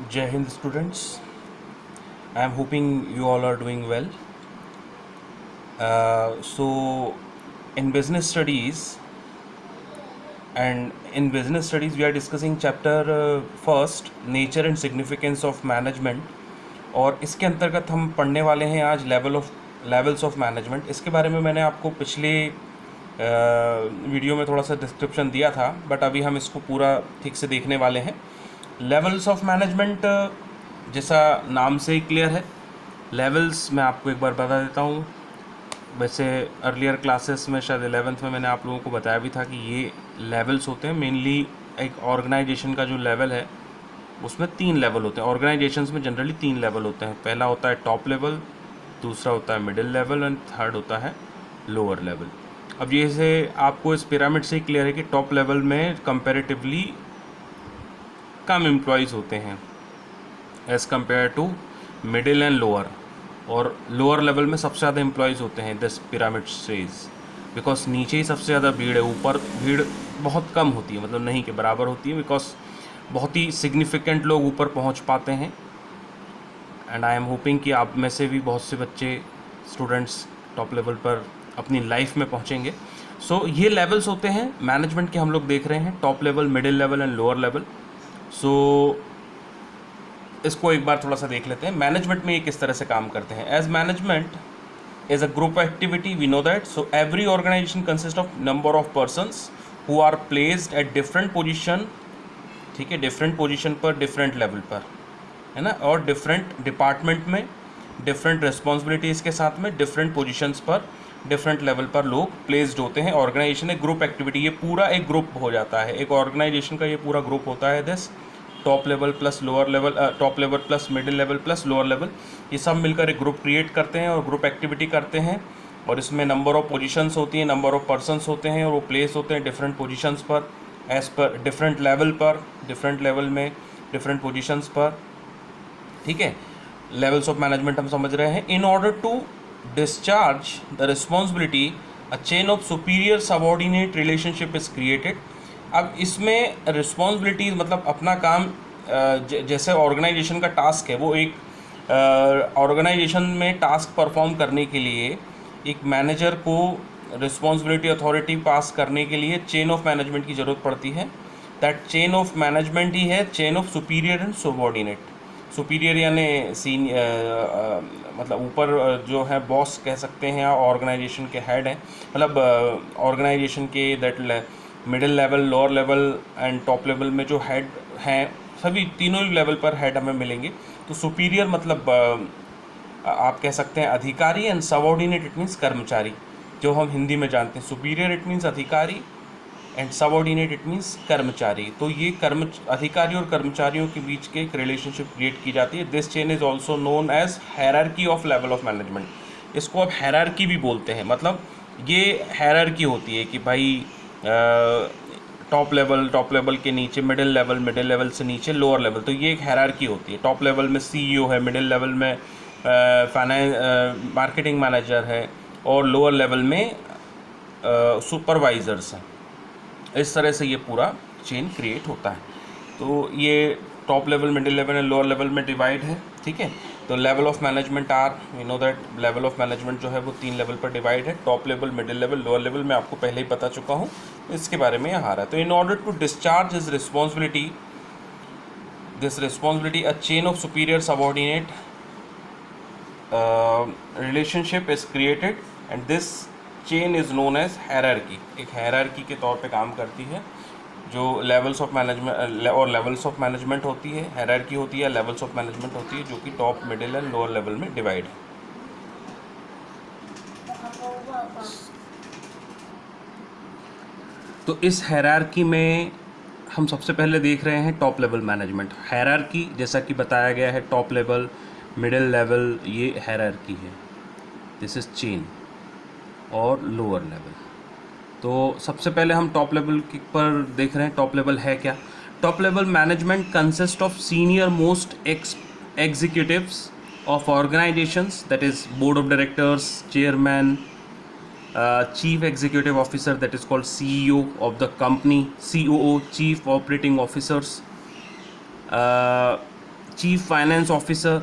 Jai Hind students. I am hoping you all are doing well. So, in business studies, we are discussing chapter first, nature and significance of management. और इसके अंतर्गत हम पढ़ने वाले हैं आज levels of management. इसके बारे में मैंने आपको पिछले वीडियो में थोड़ा सा डिस्क्रिप्शन दिया था, बट अभी हम इसको पूरा ठीक से देखने वाले हैं। लेवल्स ऑफ मैनेजमेंट जैसा नाम से ही क्लियर है। लेवल्स मैं आपको एक बार बता देता हूँ। वैसे अर्लियर क्लासेस में शायद 11th में मैंने आप लोगों को बताया भी था कि ये लेवल्स होते हैं। मेनली एक ऑर्गेनाइजेशन का जो लेवल है उसमें 3 लेवल होते हैं। ऑर्गेनाइजेशंस में जनरली 3 लेवल होते हैं। पहला होता है टॉप लेवल, दूसरा होता है मिडिल लेवल एंड थर्ड होता है लोअर लेवल। अब ये से आपको इस पिरामिड से ही क्लियर है कि टॉप लेवल में कंपैरेटिवली कम एम्प्लॉयज़ होते हैं as compare to middle and lower, और लोअर लेवल में सबसे ज़्यादा एम्प्लॉयज़ होते हैं दिस पिरामिड स्टेज, बिकॉज नीचे ही सबसे ज़्यादा भीड़ है, ऊपर भीड़ बहुत कम होती है, मतलब नहीं के बराबर होती है, बिकॉज बहुत ही सिग्निफिकेंट लोग ऊपर पहुंच पाते हैं। एंड आई एम होपिंग कि आप में से भी बहुत से बच्चे स्टूडेंट्स टॉप लेवल पर अपनी लाइफ में पहुंचेंगे। सो ये लेवल्स होते हैं मैनेजमेंट के, हम लोग देख रहे हैं top level, middle level and lower level. So इसको एक बार थोड़ा सा देख लेते हैं मैनेजमेंट में ये किस तरह से काम करते हैं। As management is a group activity, we know that. So every organization consists of number of persons who are placed at different position, ठीक है, डिफरेंट पोजीशन पर, डिफरेंट लेवल पर, है ना, और डिफरेंट डिपार्टमेंट में डिफरेंट रिस्पॉन्सिबिलिटीज़ के साथ में डिफरेंट पोजीशंस पर, डिफरेंट लेवल पर लोग प्लेस्ड होते हैं। ऑर्गेनाइजेशन एक ग्रुप एक्टिविटी, ये पूरा एक ग्रुप हो जाता है। एक ऑर्गेनाइजेशन का ये पूरा ग्रुप होता है this top level plus lower level, top level plus middle level plus lower level, ये सब मिलकर एक ग्रुप क्रिएट करते हैं और ग्रुप एक्टिविटी करते हैं। और इसमें नंबर ऑफ़ पोजीशंस होती हैं, नंबर ऑफ़ पर्सन्स होते हैं, और वो प्लेस होते हैं डिफरेंट पोजीशंस पर, एज़ पर डिफरेंट लेवल पर, डिफरेंट लेवल में डिफरेंट पोजीशंस पर, ठीक है। लेवल्स ऑफ मैनेजमेंट हम समझ रहे हैं। In order to discharge the responsibility a chain of superior subordinate relationship is created. अब इसमें रिस्पॉन्सिबिलिटीज़ मतलब अपना काम, जैसे ऑर्गेनाइजेशन का टास्क है, वो एक ऑर्गेनाइजेशन में टास्क परफॉर्म करने के लिए एक मैनेजर को रिस्पॉन्सिबिलिटी अथॉरिटी पास करने के लिए चेन ऑफ मैनेजमेंट की ज़रूरत पड़ती है। दैट चेन ऑफ मैनेजमेंट ही है chain of superior and subordinate. Superior यानी मतलब ऊपर जो है बॉस कह सकते हैं, ऑर्गेनाइजेशन के हेड हैं, मतलब ऑर्गेनाइजेशन के that middle level, lower level and top level में जो हेड हैं, सभी तीनों ही लेवल पर हेड हमें मिलेंगे। तो सुपीरियर मतलब आप कह सकते हैं अधिकारी, एंड सबऑर्डिनेट इट मीन्स कर्मचारी, जो हम हिंदी में जानते हैं। सुपीरियर इट मीन्स अधिकारी एंड सबऑर्डिनेट इट मीन्स कर्मचारी। तो ये अधिकारी और कर्मचारियों के बीच के एक रिलेशनशिप क्रिएट की जाती है। This chain is also known as hierarchy of level of management. इसको अब हायरार्की भी बोलते हैं, मतलब ये हायरार्की होती है कि भाई टॉप लेवल के नीचे मिडिल लेवल से नीचे लोअर लेवल, तो ये एक हायरार्की होती है। टॉप लेवल में सीईओ है, मिडिल लेवल में मार्केटिंग मैनेजर है, और लोअर लेवल में सुपरवाइजर्स हैं। इस तरह से ये पूरा चेन क्रिएट होता है। तो ये top level, middle level and lower level में डिवाइड है, ठीक है। तो level of management are, we know that level of management जो है वो 3 लेवल पर डिवाइड है। Top level, middle level, lower level में आपको पहले ही बता चुका हूँ, इसके बारे में यहाँ आ रहा है। तो in order to discharge this responsibility a chain of superior subordinate relationship is created, and this chain is known as hierarchy. एक हायरार्की के तौर पे काम करती है, जो लेवल्स ऑफ मैनेजमेंट और लेवल्स ऑफ मैनेजमेंट होती है, हायरार्की होती है, लेवल्स ऑफ मैनेजमेंट होती है, जो कि top, middle and lower level में डिवाइड है। तो इस हायरार्की में हम सबसे पहले देख रहे हैं टॉप लेवल मैनेजमेंट। हायरार्की जैसा कि बताया गया है, टॉप लेवल, मिडिल लेवल, ये हायरार्की है, दिस इज चेन, और लोअर लेवल। तो सबसे पहले हम टॉप लेवल पर देख रहे हैं। टॉप लेवल है क्या? Top level management consist of senior most executives of organisations, that is board of directors, chairman, chief executive officer, that is called CEO of the company, COO, chief operating officers, chief finance officer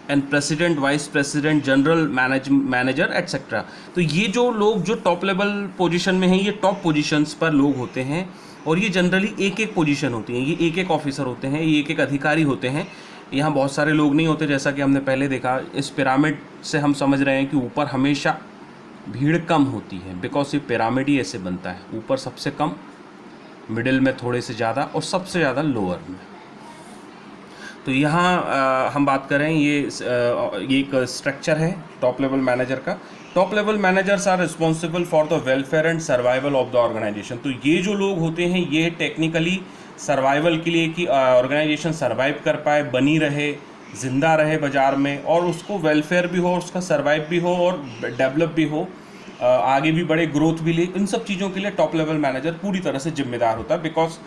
and president, vice president, general manager etcetera. तो ये जो लोग जो top level position में हैं, ये top positions पर लोग होते हैं, और ये जनरली एक एक पोजीशन होती हैं, ये एक एक ऑफिसर होते हैं, ये एक एक अधिकारी होते हैं। यहाँ बहुत सारे लोग नहीं होते, जैसा कि हमने पहले देखा। इस पिरामिड से हम समझ रहे हैं कि ऊपर हमेशा भीड़ कम होती है, बिकॉज ये पिरामिड ही ऐसे बनता है, ऊपर सबसे कम, मिडिल में थोड़े से ज़्यादा और सबसे ज़्यादा लोअर में। तो यहाँ हम बात करें, ये एक स्ट्रक्चर है टॉप लेवल मैनेजर का। Top level managers are responsible for the welfare and survival of the organization. तो ये जो लोग होते हैं, ये टेक्निकली सर्वाइवल के लिए, कि ऑर्गेनाइजेशन सर्वाइव कर पाए, बनी रहे, ज़िंदा रहे बाज़ार में, और उसको वेलफेयर भी हो, उसका सर्वाइव भी हो और डेवलप भी हो, आगे भी बड़े, ग्रोथ भी ले, इन सब चीज़ों के लिए टॉप लेवल मैनेजर पूरी तरह से जिम्मेदार होता है। बिकॉज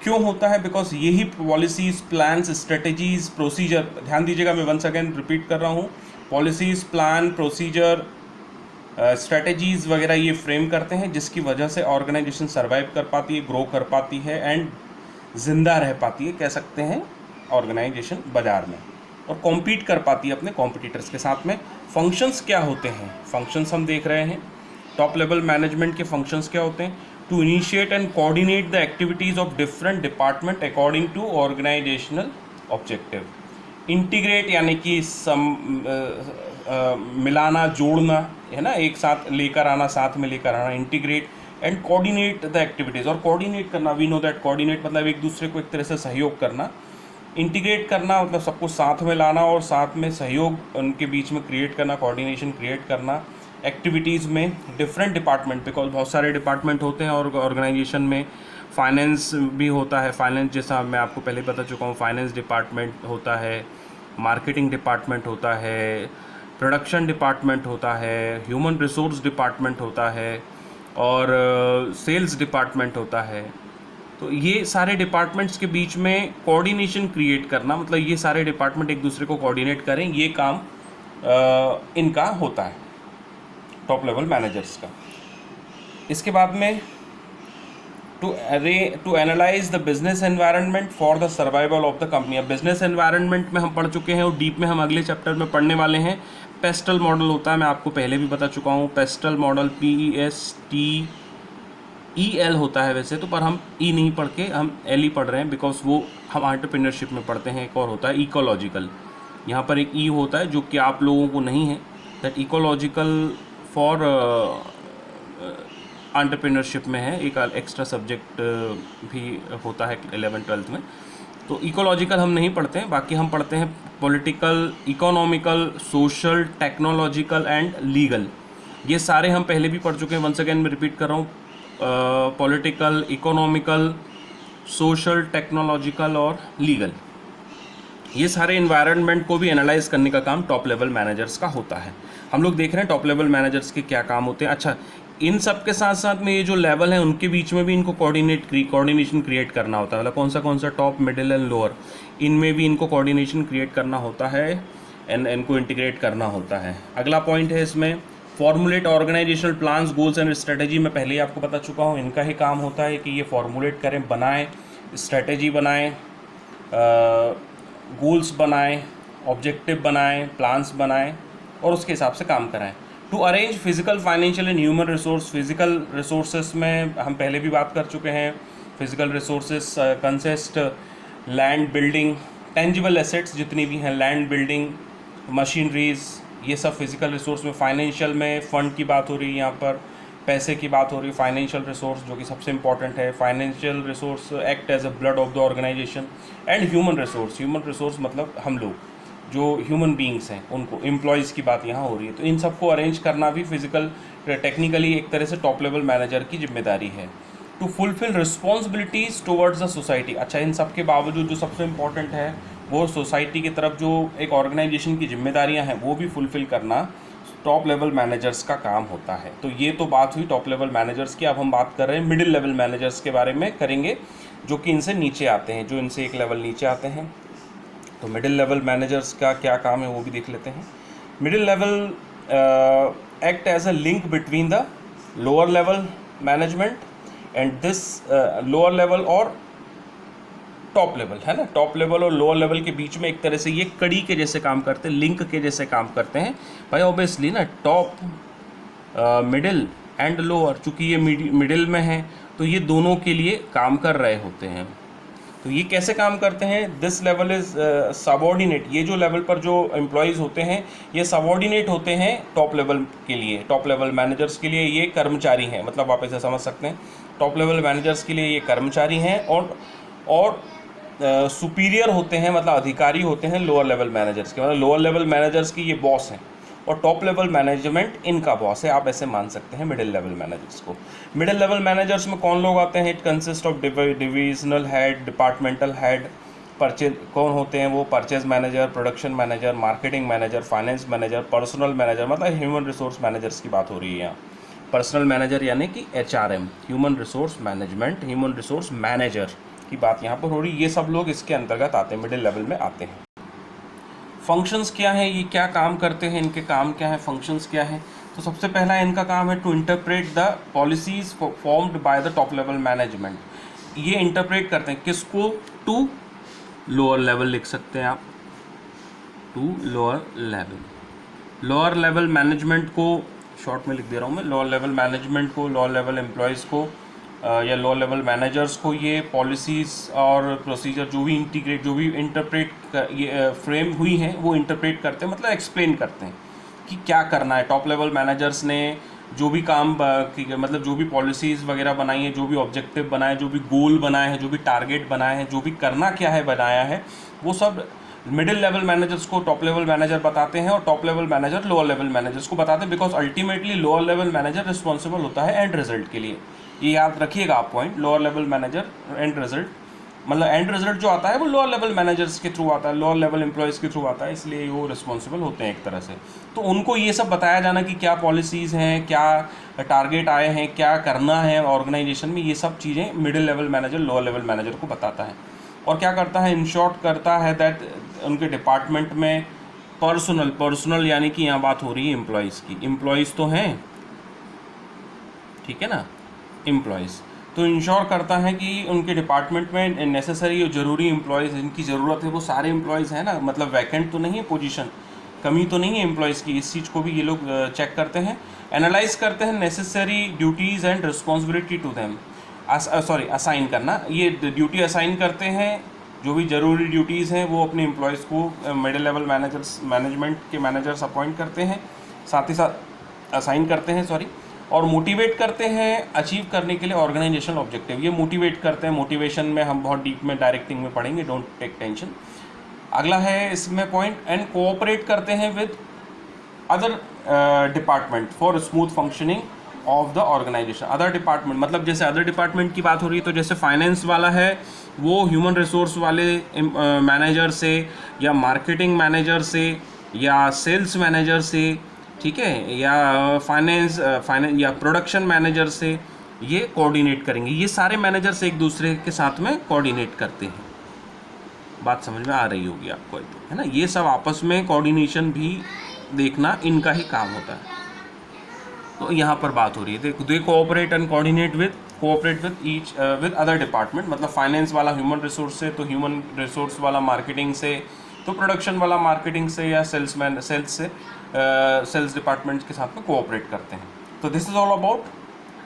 क्यों होता है? बिकॉज यही पॉलिसीज़, प्लान्स, स्ट्रेटजीज़, प्रोसीजर, ध्यान दीजिएगा, मैं वंस अगेन रिपीट कर रहा हूँ, पॉलिसीज़, प्लान, प्रोसीजर, स्ट्रेटजीज़ वगैरह ये फ्रेम करते हैं, जिसकी वजह से ऑर्गेनाइजेशन सर्वाइव कर पाती है, ग्रो कर पाती है एंड ज़िंदा रह पाती है, कह सकते हैं, ऑर्गेनाइजेशन बाज़ार में, और कॉम्पीट कर पाती है अपने कॉम्पिटिटर्स के साथ में। फंक्शंस क्या होते हैं? फंक्शंस हम देख रहे हैं, टॉप लेवल मैनेजमेंट के फंक्शंस क्या होते हैं? To initiate and coordinate the activities of different department according to organizational objective. Integrate यानी कि मिलाना, जोड़ना, है ना, एक साथ लेकर आना, साथ में लेकर आना, integrate and coordinate the activities. और कोऑर्डिनेट करना, वी नो दैट कोऑर्डिनेट मतलब एक दूसरे को एक तरह से सहयोग करना। इंटीग्रेट करना मतलब सबको साथ में लाना और साथ में सहयोग उनके बीच में क्रिएट करना, कोऑर्डिनेशन क्रिएट करना एक्टिविटीज़ में। डिफरेंट डिपार्टमेंट, बिकॉज बहुत सारे डिपार्टमेंट होते हैं और ऑर्गेनाइजेशन में फाइनेंस भी होता है। फाइनेंस, जैसा मैं आपको पहले बता चुका हूँ, फाइनेंस डिपार्टमेंट होता है, मार्केटिंग डिपार्टमेंट होता है, प्रोडक्शन डिपार्टमेंट होता है, ह्यूमन रिसोर्स डिपार्टमेंट होता है, और सेल्स डिपार्टमेंट होता है। तो ये सारे डिपार्टमेंट्स के बीच में कोऑर्डिनेशन क्रिएट करना, मतलब ये सारे डिपार्टमेंट एक दूसरे को कोऑर्डिनेट करें, ये काम इनका होता है, टॉप लेवल मैनेजर्स का। इसके बाद में to analyze the business environment for the survival of the company. अब बिजनेस एनवायरनमेंट में हम पढ़ चुके हैं और डीप में हम अगले चैप्टर में पढ़ने वाले हैं। पेस्टल मॉडल होता है, मैं आपको पहले भी बता चुका हूँ। पेस्टल मॉडल PESTEL होता है वैसे तो, पर हम ई नहीं पढ़ के हम एल ही पढ़ रहे हैं, बिकॉज वो हम एंटरप्रेन्योरशिप में पढ़ते हैं। एक और होता है इकोलॉजिकल, यहाँ पर एक ई होता है जो कि आप लोगों को नहीं है, दैट इकोलॉजिकल फॉर एंटरप्रेन्योरशिप में है, एक एक्स्ट्रा सब्जेक्ट भी होता है 11th-12th में। तो इकोलॉजिकल हम नहीं पढ़ते हैं, बाकी हम पढ़ते हैं political, economical, social, technological and legal. ये सारे हम पहले भी पढ़ चुके हैं, वंस अगेन मैं रिपीट कर रहा हूँ। पॉलिटिकल, इकोनॉमिकल, सोशल, टेक्नोलॉजिकल और लीगल, ये सारे इन्वायरमेंट को भी एनालाइज करने का काम टॉप लेवल मैनेजर्स का होता है। हम लोग देख रहे हैं टॉप लेवल मैनेजर्स के क्या काम होते हैं। अच्छा, इन सब के साथ साथ में ये जो लेवल है उनके बीच में भी इनको कोऑर्डिनेशन क्रिएट करना होता है, मतलब कौन सा टॉप, मिडिल एंड लोअर, इनमें भी इनको कोऑर्डिनेशन क्रिएट करना होता है एंड इनको इंटीग्रेट करना होता है। अगला पॉइंट है इसमें, formulate organizational plans, goals and strategy. मैं पहले ही आपको बता चुका हूँ, इनका ही काम होता है कि ये फॉर्मुलेट करें, बनाएं, स्ट्रेटजी बनाएं, गोल्स बनाएं, ऑब्जेक्टिव बनाएं, प्लान्स बनाएं और उसके हिसाब से काम कराएं। To arrange physical, financial and human resource. Physical resources में हम पहले भी बात कर चुके हैं। Physical resources consist land, building, tangible assets जितनी भी हैं, लैंड, बिल्डिंग, मशीनरीज, ये सब फिजिकल रिसोर्स में। फाइनेंशियल में फंड की बात हो रही है, यहाँ पर पैसे की बात हो रही है। फाइनेंशियल रिसोर्स जो कि सबसे इंपॉर्टेंट है। Financial resource act as a blood of the organization. And human resource मतलब हम लोग जो ह्यूमन बींग्स हैं उनको, एम्प्लॉयज़ की बात यहाँ हो रही है। तो इन सबको अरेंज करना भी फिजिकल, टेक्निकली एक तरह से टॉप लेवल मैनेजर की जिम्मेदारी है। To fulfil responsibilities towards the society. अच्छा, इन सब के बावजूद जो सबसे इम्पॉर्टेंट है वो सोसाइटी की तरफ जो एक ऑर्गेनाइजेशन की जिम्मेदारियाँ हैं वो भी फुलफ़िल करना टॉप लेवल मैनेजर्स का काम होता है। तो ये तो बात हुई टॉप लेवल मैनेजर्स की। अब हम बात कर रहे हैं मिडिल लेवल मैनेजर्स के बारे में करेंगे, जो कि इनसे नीचे आते हैं, जो इनसे एक लेवल नीचे आते हैं। तो मिडिल लेवल मैनेजर्स का क्या काम है वो भी देख लेते हैं। Middle level act as a link between the lower level management and this lower level और टॉप लेवल, है ना, टॉप लेवल और लोअर लेवल के बीच में एक तरह से ये कड़ी के जैसे काम करते हैं, लिंक के जैसे काम करते हैं भाई। ऑब्वियसली ना, टॉप, मिडिल एंड लोअर, चूँकि ये मिडिल में है तो ये दोनों के लिए काम कर रहे होते हैं। तो ये कैसे काम करते हैं? This level is subordinate. ये जो लेवल पर जो एम्प्लॉयज़ होते हैं ये सबॉर्डिनेट होते हैं टॉप लेवल के लिए, टॉप लेवल मैनेजर्स के लिए ये कर्मचारी हैं, मतलब आप ऐसे समझ सकते हैं टॉप लेवल मैनेजर्स के लिए ये कर्मचारी हैं, और सुपीरियर होते हैं, मतलब अधिकारी होते हैं लोअर लेवल मैनेजर्स के, मतलब लोअर लेवल मैनेजर्स की ये बॉस हैं और टॉप लेवल मैनेजमेंट इनका बॉस है। आप ऐसे मान सकते हैं मिडिल लेवल मैनेजर्स को। मिडिल लेवल मैनेजर्स में कौन लोग आते हैं? It consist of divisional head, departmental head. Purchase कौन होते हैं वो? Purchase manager, production manager, marketing manager, finance manager, personal manager, मतलब ह्यूमन रिसोर्स मैनेजर्स की बात हो रही है यहाँ। पर्सनल मैनेजर यानी कि HRM, human resource management, human resource manager की बात यहाँ पर हो रही है। ये सब लोग इसके अंतर्गत आते हैं, मिडिल लेवल में आते हैं। फंक्शंस क्या हैं, ये क्या काम करते हैं, इनके काम क्या है, फंक्शंस क्या है? तो सबसे पहला इनका काम है to interpret the policies formed by the top level management. ये इंटरप्रेट करते हैं किसको? टू लोअर लेवल, लिख सकते हैं आप, to lower level. Lower level management को शॉर्ट में लिख दे रहा हूँ मैं, लोअर लेवल मैनेजमेंट को, लोअर लेवल एम्प्लॉयज़ को या लोअर लेवल मैनेजर्स को ये पॉलिसीज़ और प्रोसीजर जो भी इंटरप्रेट ये फ्रेम हुई हैं वो इंटरप्रेट करते हैं, मतलब एक्सप्लेन करते हैं कि क्या करना है। टॉप लेवल मैनेजर्स ने जो भी काम मतलब जो भी पॉलिसीज़ वगैरह बनाई है, जो भी ऑब्जेक्टिव बनाए, जो भी गोल बनाए हैं, जो भी टारगेट बनाए हैं, जो भी करना क्या है बनाया है, वो सब मिडिल लेवल मैनेजर्स को टॉप लेवल मैनेजर बताते हैं और top level manager lower level managers को बताते हैं, because ultimately lower level manager responsible होता है एंड रिजल्ट के लिए। ये याद रखिएगा आप point, lower level manager and result, मतलब एंड रिजल्ट जो आता है वो लोअर लेवल मैनेजर्स के थ्रू आता है, लोअर लेवल एम्प्लॉयज़ के थ्रू आता है, इसलिए वो रिस्पॉन्सिबल होते हैं एक तरह से। तो उनको ये सब बताया जाना कि क्या पॉलिसीज़ हैं, क्या टारगेट आए हैं, क्या करना है ऑर्गेनाइजेशन में, ये सब चीज़ें middle level manager lower level manager को बताता है। और क्या करता है? इन शॉर्ट करता है दैट उनके डिपार्टमेंट में पर्सनल यानी कि यहाँ बात हो रही है एम्प्लॉयज़ की, एम्प्लॉयज़ तो हैं, ठीक है ना, एम्प्लॉयज़ तो इंश्योर करता है कि उनके डिपार्टमेंट में नेसेसरी और ज़रूरी एम्प्लॉयज़ जिनकी ज़रूरत है वो सारे एम्प्लॉयज़ हैं ना, मतलब वैकेंट तो नहीं है पोजीशन, कमी तो नहीं है एम्प्लॉयज़ की, इस चीज़ को भी ये लोग चेक करते हैं, एनालाइज करते हैं necessary duties and responsibility to them, assign करना, ये ड्यूटी असाइन करते हैं, जो भी ज़रूरी ड्यूटीज़ हैं वो अपने एम्प्लॉयज़ को मिडिल लेवल मैनेजमेंट के मैनेजर्स अपॉइंट करते हैं, साथ ही साथ असाइन करते हैं और मोटिवेट करते हैं अचीव करने के लिए ऑर्गेनाइजेशनल ऑब्जेक्टिव। ये मोटिवेट करते हैं, मोटिवेशन में हम बहुत डीप में डायरेक्टिंग में पढ़ेंगे, डोंट टेक टेंशन। अगला है इसमें पॉइंट, एंड कोऑपरेट करते हैं with other department for smooth functioning of the organization. Other department मतलब जैसे अदर डिपार्टमेंट की बात हो रही है तो जैसे फाइनेंस वाला है वो ह्यूमन रिसोर्स वाले मैनेजर से या मार्केटिंग मैनेजर से या सेल्स मैनेजर से, ठीक है, या फाइनेंस या प्रोडक्शन मैनेजर से ये कोऑर्डिनेट करेंगे। ये सारे मैनेजर्स एक दूसरे के साथ में कोऑर्डिनेट करते हैं। बात समझ में आ रही होगी आपको, है ना, ये सब आपस में कोऑर्डिनेशन भी देखना इनका ही काम होता है। तो यहाँ पर बात हो रही है, they cooperate and coordinate with other department, मतलब फाइनेंस वाला ह्यूमन रिसोर्स से, तो ह्यूमन रिसोर्स वाला मार्केटिंग से, तो प्रोडक्शन वाला मार्केटिंग से, या सेल्स डिपार्टमेंट के साथ में कोऑपरेट करते हैं। तो this is all about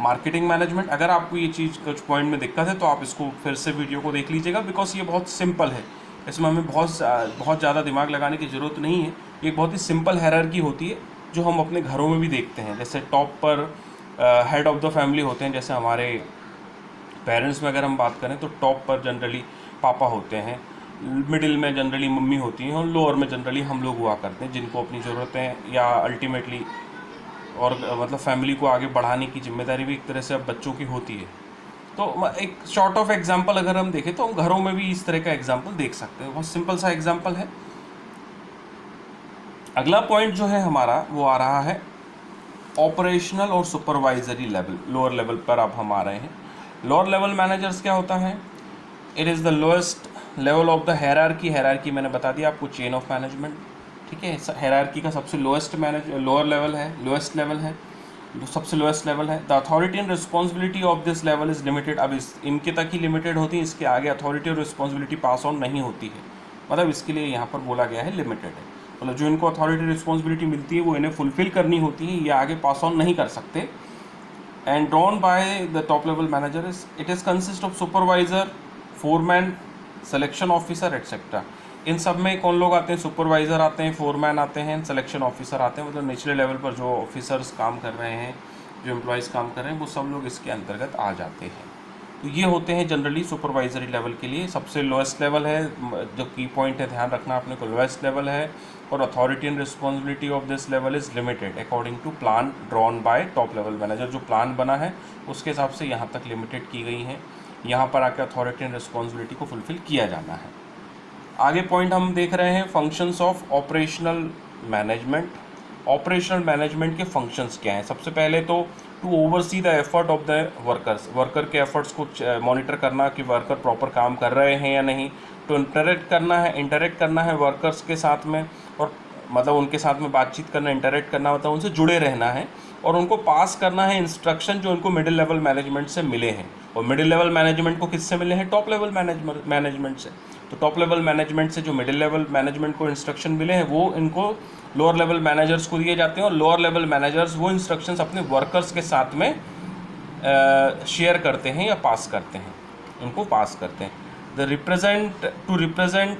marketing management. अगर आपको ये चीज़ कुछ पॉइंट में दिक्कत है तो आप इसको फिर से वीडियो को देख लीजिएगा, बिकॉज ये बहुत सिंपल है, इसमें हमें बहुत ज़्यादा दिमाग लगाने की ज़रूरत नहीं है। ये बहुत ही सिंपल हायरार्की होती है जो हम अपने घरों में भी देखते हैं। जैसे टॉप पर हेड ऑफ़ द फैमिली होते हैं, जैसे हमारे पेरेंट्स में अगर हम बात करें तो टॉप पर जनरली पापा होते हैं, मिडिल में जनरली मम्मी होती हैं और लोअर में जनरली हम लोग हुआ करते हैं, जिनको अपनी ज़रूरतें या अल्टीमेटली और मतलब फैमिली को आगे बढ़ाने की जिम्मेदारी भी एक तरह से अब बच्चों की होती है। तो एक शॉर्ट ऑफ एग्जांपल अगर हम देखें तो हम घरों में भी इस तरह का एग्जांपल देख सकते हैं, बहुत सिंपल सा एग्जांपल है। अगला पॉइंट जो है हमारा वो आ रहा है ऑपरेशनल और सुपरवाइजरी लेवल, लोअर लेवल पर अब हम आ रहे हैं। लोअर लेवल मैनेजर्स क्या होता है? It is the lowest level of the hierarchy मैंने बता दिया आपको, चेन ऑफ मैनेजमेंट, ठीक है। हायरार्की का सबसे लोएस्ट लोअर लेवल है, लोएस्ट लेवल है। जो सबसे लोएस्ट लेवल है। The authority and responsibility of this level is limited. अब इनके तक ही लिमिटेड होती है, इसके आगे अथॉरिटी और रिस्पॉन्सिबिलिटी पास ऑन नहीं होती है, मतलब इसके लिए यहाँ पर बोला गया है लिमिटेड है। मतलब जो इनको अथॉरिटी रिस्पॉन्सिबिलिटी मिलती है वो इन्हें फुलफिल करनी होती है, ये आगे पास ऑन नहीं कर सकते। And drawn by the top level manager it is consist of supervisor, foreman, selection officer etcetera. इन सब में कौन लोग आते हैं? सुपरवाइज़र आते हैं, फोरमैन आते हैं, सिलेक्शन ऑफिसर आते हैं। मतलब निचले लेवल पर जो ऑफिसर्स काम कर रहे हैं, जो एम्प्लॉयज़ काम कर रहे हैं, वो सब लोग इसके अंतर्गत आ जाते हैं। तो ये होते हैं जनरली सुपरवाइजरी लेवल के लिए। सबसे लोएस्ट लेवल है, जो की पॉइंट है ध्यान रखना आपने को, लोएस्ट लेवल है। और authority and responsibility of this level is limited according to plan drawn by top level manager. जो प्लान बना है उसके हिसाब से यहाँ तक लिमिटेड की गई है, यहाँ पर आकर अथॉरिटी एंड रिस्पॉन्सिबिलिटी को फुलफिल किया जाना है। आगे पॉइंट हम देख रहे हैं functions of operational management. Operational management के फंक्शंस क्या हैं? सबसे पहले तो to oversee the effort of the workers, worker के एफर्ट्स को मॉनिटर करना कि वर्कर प्रॉपर काम कर रहे हैं या नहीं। तो इंटरेक्ट करना है वर्कर्स के साथ में, और मतलब उनके साथ में बातचीत करना, इंटरेक्ट करना मतलब उनसे जुड़े रहना है। और उनको पास करना है इंस्ट्रक्शन जो उनको मिडिल लेवल मैनेजमेंट से मिले हैं। और मिडिल लेवल मैनेजमेंट को किससे मिले हैं? टॉप लेवल मैनेजमेंट से। तो टॉप लेवल मैनेजमेंट से जो मिडिल लेवल मैनेजमेंट को इंस्ट्रक्शन मिले हैं वो इनको लोअर लेवल मैनेजर्स को दिए जाते हैं, और लोअर लेवल मैनेजर्स वो इंस्ट्रक्शंस अपने वर्कर्स के साथ में शेयर करते हैं या पास करते हैं, उनको पास करते हैं। To represent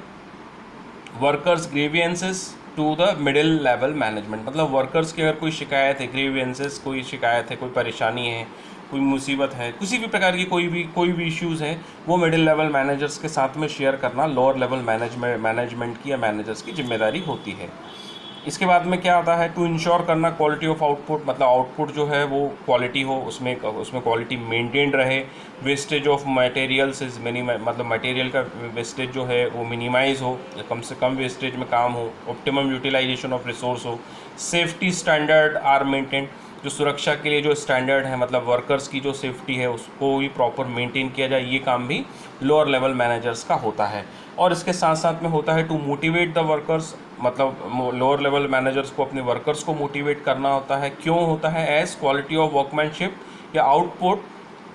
workers grievances to the middle level management. मतलब वर्कर्स की अगर कोई शिकायत है, ग्रीवियंसेस कोई शिकायत है, कोई परेशानी है, कोई मुसीबत है, किसी भी प्रकार की कोई भी इश्यूज़ है, वो मिडिल लेवल मैनेजर्स के साथ में शेयर करना लोअर लेवल मैनेजमेंट की या मैनेजर्स की जिम्मेदारी होती है। इसके बाद में क्या आता है? टू इंश्योर करना क्वालिटी ऑफ आउटपुट। मतलब आउटपुट जो है वो क्वालिटी हो, उसमें क्वालिटी मेंटेन्ड रहे। वेस्टेज ऑफ मटेरियल्स इज मतलब मटेरियल का वेस्टेज जो है वो मिनिमाइज हो, कम से कम वेस्टेज में काम हो। ऑप्टिमम यूटिलाइजेशन ऑफ रिसोर्स हो। Safety standard are maintain. जो सुरक्षा के लिए जो स्टैंडर्ड है, मतलब वर्कर्स की जो सेफ्टी है उसको भी प्रॉपर मेंटेन किया जाए, ये काम भी लोअर लेवल मैनेजर्स का होता है। और इसके साथ साथ में होता है टू मोटिवेट द वर्कर्स। मतलब लोअर लेवल मैनेजर्स को अपने वर्कर्स को मोटिवेट करना होता है। क्यों होता है? एज क्वालिटी ऑफ वर्कमैनशिप या output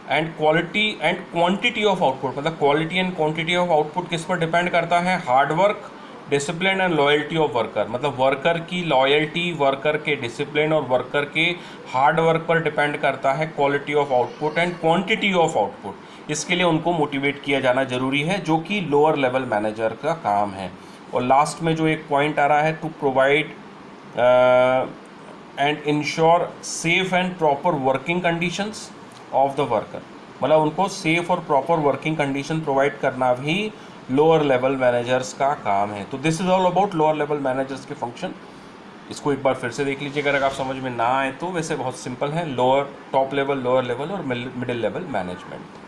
and quality and quantity of output. मतलब quality and quantity of output किस पर डिपेंड करता है? Hard work, discipline and loyalty of worker. मतलब वर्कर की लॉयल्टी, वर्कर के डिसिप्लिन और वर्कर के हार्ड वर्क पर डिपेंड करता है quality of output and quantity of output. इसके लिए उनको मोटिवेट किया जाना जरूरी है, जो कि लोअर लेवल मैनेजर का काम है। और लास्ट में जो एक पॉइंट आ रहा है, to provide and ensure safe and proper working conditions of the worker. मतलब उनको सेफ और प्रॉपर वर्किंग कंडीशन प्रोवाइड करना भी लोअर लेवल मैनेजर्स का काम है। तो this is all about lower level managers के फंक्शन। इसको एक बार फिर से देख लीजिए अगर आप समझ में ना आए तो। वैसे बहुत सिंपल है, टॉप लेवल, लोअर लेवल और मिडिल लेवल मैनेजमेंट।